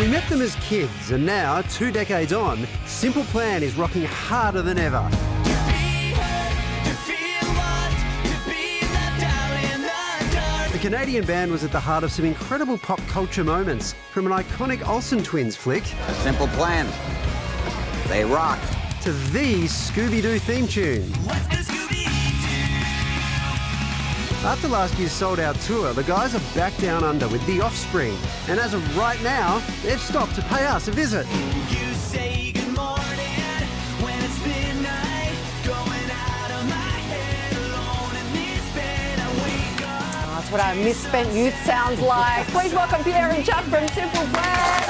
We met them as kids, and now, 2 decades on, Simple Plan is rocking harder than ever. The Canadian band was at the heart of some incredible pop culture moments, from an iconic Olsen Twins flick Simple Plan. They rock. to the Scooby-Doo theme tune. After last year's sold-out tour, the guys are back down under with The Offspring, and as of right now, they've stopped to pay us a visit. You say good morning when it's midnight, going out of my head alone in this bed. I wake up. That's what our misspent youth sounds like. Please welcome Pierre and Chuck from Simple Plan.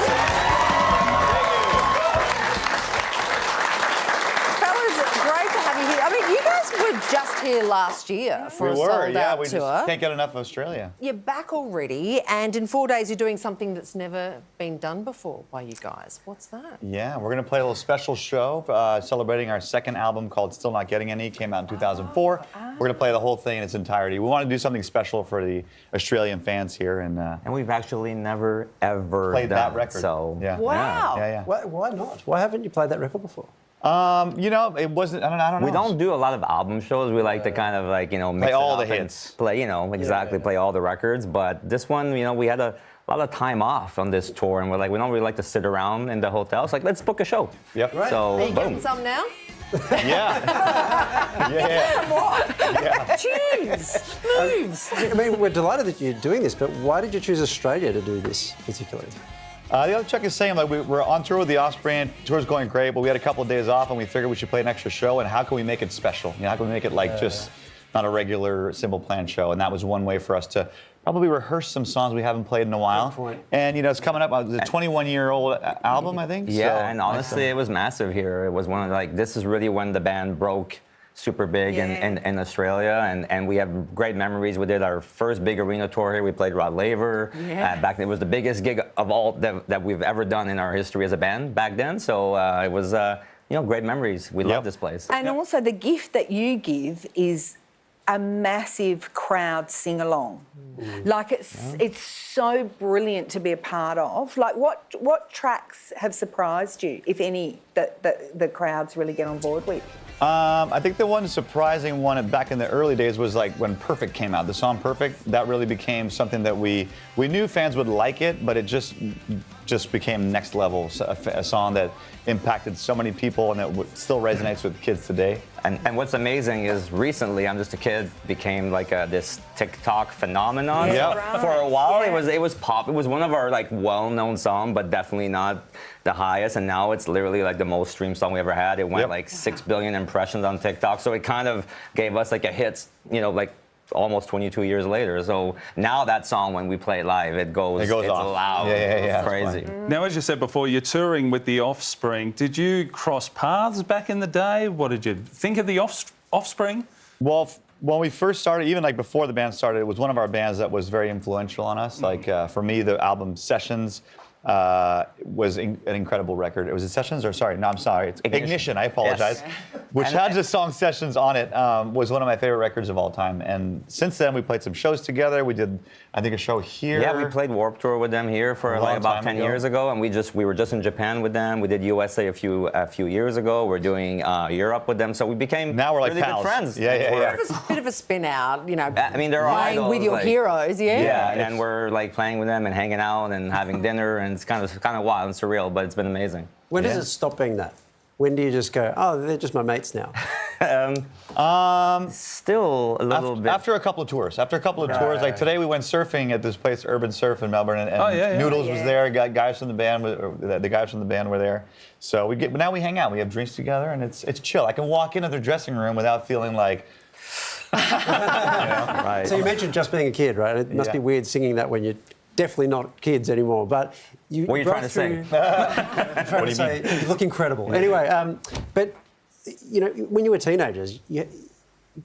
Fellas, great to have you here. I mean, you guys were just here last year for a sold-out we tour. just can't get enough of Australia. You're back already, and in 4 days you're doing something that's never been done before by you guys. What's that? Yeah, we're going to play a little special show celebrating our second album called Still Not Getting Any. It came out in 2004. We're going to play the whole thing in its entirety. We want to do something special for the Australian fans here. And we've actually never, ever played done that it, record. So, Yeah. Wow. Yeah. Why not? Why haven't you played that record before? You know, it wasn't, I don't know. We don't do a lot of album shows. We like to kind of like, mix Play it all up the and hits. Play, play all the records. But this one, we had a lot of time off on this tour, and we're like, we don't really like to sit around in the hotel. It's like, let's book a show. Yep. Right. So, Are you boom. getting some now? Yeah. Yeah. Tunes, moves. I mean, we're delighted that you're doing this, but why did you choose Australia to do this particularly? The other Chuck is saying, like, we're on tour with the Offspring. Tour's going great, but we had a couple of days off, and we figured we should play an extra show. And how can we make it special? How can we make it like just not a regular Simple Plan show? And that was one way for us to probably rehearse some songs we haven't played in a while. Good point. And it's coming up. It's a 21-year-old album, I think. Yeah, so, and honestly, it was massive here. It was one of this is really when the band broke super big in Australia, and we have great memories. We did our first big arena tour here. We played Rod Laver. Back then, it was the biggest gig of all that we've ever done in our history as a band back then. So it was great memories. We love this place. And also the gift that you give is a massive crowd sing-along. Like it's so brilliant to be a part of. Like what tracks have surprised you, if any, that the crowds really get on board with? I think the one surprising one back in the early days was like when Perfect came out. The song Perfect, that really became something that we knew fans would like it, but it just became next level. A song that impacted so many people and that still resonates with kids today. And what's amazing is recently, I'm Just a Kid became like this TikTok phenomenon. Yeah. For a while, it was pop. It was one of our well-known songs, but definitely not the highest. And now it's literally like the most streamed song we ever had. It went like 6 billion impressions on TikTok. So it kind of gave us like a hit, almost 22 years later. So now that song, when we play it live, it's off. loud. Yeah. It's crazy. Now, as you said before, you're touring with the Offspring. Did you cross paths back in the day? What did you think of the Offspring? Well, when we first started, even like before the band started, it was one of our bands that was very influential on us. Like for me, the album Sessions was an incredible record. It was Sessions, or sorry, no, I'm sorry, it's Ignition. I apologize. Yes. Which had the song Sessions on it. Was one of my favorite records of all time. And since then, we played some shows together. We did, I think, a show here. Yeah, we played Warped Tour with them here for about 10 years ago, and we were just in Japan with them. We did USA a few years ago. We're doing Europe with them, so we became now we're like really pals. good friends. Yeah. Bit of a spin out, I mean, they're playing idols, with your heroes, Yeah, and we're like playing with them and hanging out and having dinner, and it's kind of wild and surreal, but it's been amazing. When does it stop being that? When do you just go, oh, they're just my mates now? Still a little bit. After a couple of tours. Like today we went surfing at this place, Urban Surf in Melbourne, and Noodles was there. Guys from the band, the guys from the band were there. So now we hang out. We have drinks together, and it's chill. I can walk into their dressing room without feeling like. Right. So you mentioned just being a kid, right? It must be weird singing that when you're definitely not kids anymore. But you. What are you trying to say? Trying to say you look incredible. Anyway, but when you were teenagers,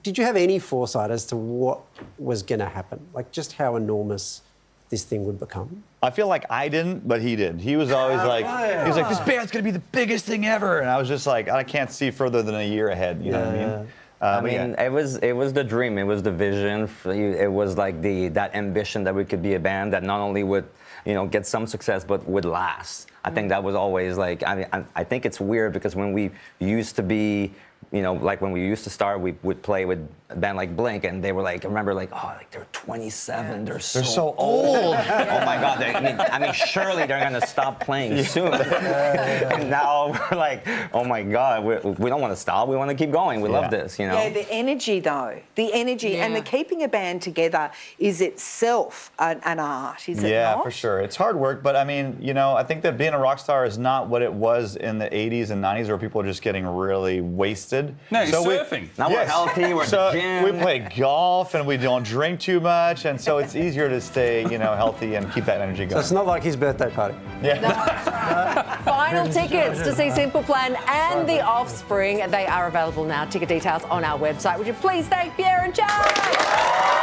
did you have any foresight as to what was going to happen? Like just how enormous this thing would become? I feel like I didn't, but he did. He was always like, he was like, this band's gonna be the biggest thing ever, and I was just like, I can't see further than a year ahead. You know what I mean? I But mean, yeah. it was the dream, it was the vision. It was like that ambition that we could be a band that not only would, get some success, but would last. I think that was always like, I think it's weird because when we used to be, like when we used to start, we would play with a band like Blink, and they were like, I remember like, oh, like they're 27, they're so old. Oh my God, I mean, surely they're gonna stop playing soon. And now we're like, oh my God, we don't want to stop, we want to keep going, we love this, Yeah, the energy though, the energy and the keeping a band together is itself an art, is it not? Yeah, for sure. It's hard work, but I mean, I think that being a rock star is not what it was in the 80s and 90s where people are just getting really wasted. No, you're So surfing. Now we're healthy, we're So at the gym. we play golf and we don't drink too much, and so it's easier to stay, healthy and keep that energy So going. it's not like his birthday party. Final tickets to see Simple Plan and The Offspring. They are available now. Ticket details on our website. Would you please thank Pierre and Chad?